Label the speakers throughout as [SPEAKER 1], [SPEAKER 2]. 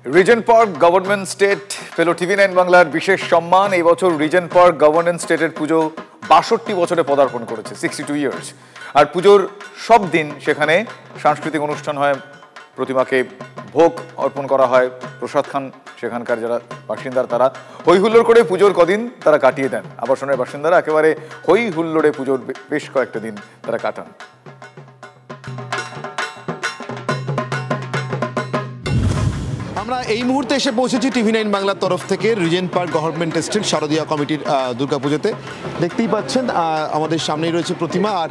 [SPEAKER 1] Regent park government state পেল টিভি9 বাংলার বিশেষ সম্মান। এই বছর রিজেন্ট পার্ক গভর্নমেন্ট স্টেটের পুজো 62 বছরে পদার্পণ করেছে, 62 ইয়ার্স। আর পুজোর সব দিন সেখানে সাংস্কৃতিক অনুষ্ঠান হয়, প্রতিমাকে ভোগ অর্পণ করা হয়, প্রসাদ খান সেখানকার যারা বাসিন্দার তারা হই হুল্লোড় করে পুজোর কদিন তারা কাটিয়ে দেন। আবাসনের বাসিন্দারা একেবারে হই হুল্লোড়ে পুজোর বেশ কয়েকটা দিন তারা কাটান।
[SPEAKER 2] আমরা এই মুহূর্তে এসে পৌঁছেছি টিভি9 বাংলার তরফ থেকে রিজেন্ট পার্ক গভর্নমেন্ট স্টেট শারদীয়া কমিটির দুর্গাপুজোতে। দেখতেই পাচ্ছেন আমাদের সামনেই রয়েছে প্রতিমা, আর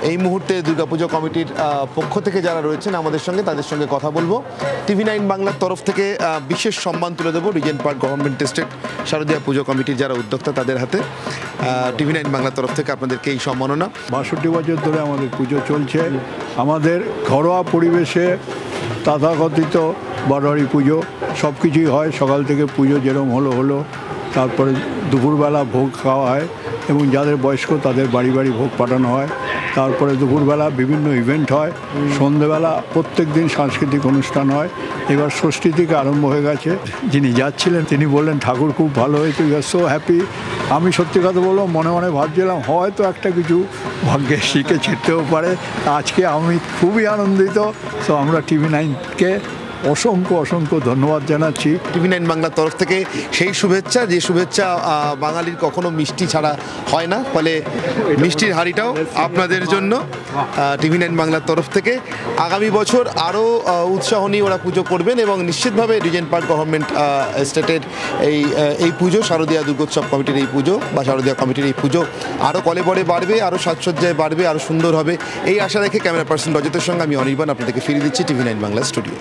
[SPEAKER 2] এই মুহূর্তে দুর্গাপুজো কমিটির পক্ষ থেকে যারা রয়েছেন আমাদের সঙ্গে, তাদের সঙ্গে কথা বলবো। টিভি9 বাংলার তরফ থেকে বিশেষ সম্মান তুলে দেবো রিজেন্ট পার্ক গভর্নমেন্ট স্টেট শারদীয়া পুজো কমিটির যারা উদ্যোক্তা তাদের হাতে। টিভি9 বাংলার তরফ থেকে আপনাদেরকে এই সম্মাননা।
[SPEAKER 3] 62 বছর ধরে আমাদের পুজো চলছে। আমাদের ঘরোয়া পরিবেশে তথাকথিত বারোয়ারি পুজো সব কিছুই হয়। সকাল থেকে পুজো যেরকম হলো, তারপরে দুপুরবেলা ভোগ খাওয়া হয় এবং যাদের বয়স্ক তাদের বাড়ি বাড়ি ভোগ পাঠানো হয়। তারপরে দুপুরবেলা বিভিন্ন ইভেন্ট হয়, সন্ধেবেলা প্রত্যেক দিন সাংস্কৃতিক অনুষ্ঠান হয়। এবার ষষ্ঠী থেকে আরম্ভ হয়ে গেছে। যিনি যাচ্ছিলেন তিনি বললেন ঠাকুর খুব ভালো হয়েছে, ইউ আর সো হ্যাপি। আমি সত্যি কথা বলবো, মনে মনে ভাবছিলাম হয়তো একটা কিছু ভাগ্যে শিখে ছিটতেও পারে। আজকে আমি খুবই আনন্দিত। তো আমরা টিভি9কে অসংখ্য ধন্যবাদ জানাচ্ছি।
[SPEAKER 2] টিভি9 বাংলার তরফ থেকে সেই শুভেচ্ছা, যে শুভেচ্ছা বাঙালির কখনো মিষ্টি ছাড়া হয় না, ফলে মিষ্টির হাঁড়িটাও আপনাদের জন্য টিভি9 বাংলার তরফ থেকে। আগামী বছর আরও উৎসাহ নিয়ে ওরা পুজো করবেন এবং নিশ্চিতভাবে রিজেন্ট পার্ক গভর্নমেন্ট স্টেটের এই পুজো, শারদীয়া দুর্গোৎসব কমিটির এই পুজো বা শারদীয়া কমিটির এই পুজো আরও কলেবরে বাড়বে, আরও সাজসজ্জায় বাড়বে, আরও সুন্দর হবে, এই আশা রেখে ক্যামেরা পার্সন রজতের সঙ্গে আমি অনির্বাণ আপনাদেরকে ফিরিয়ে দিচ্ছি টিভি9 বাংলা স্টুডিও।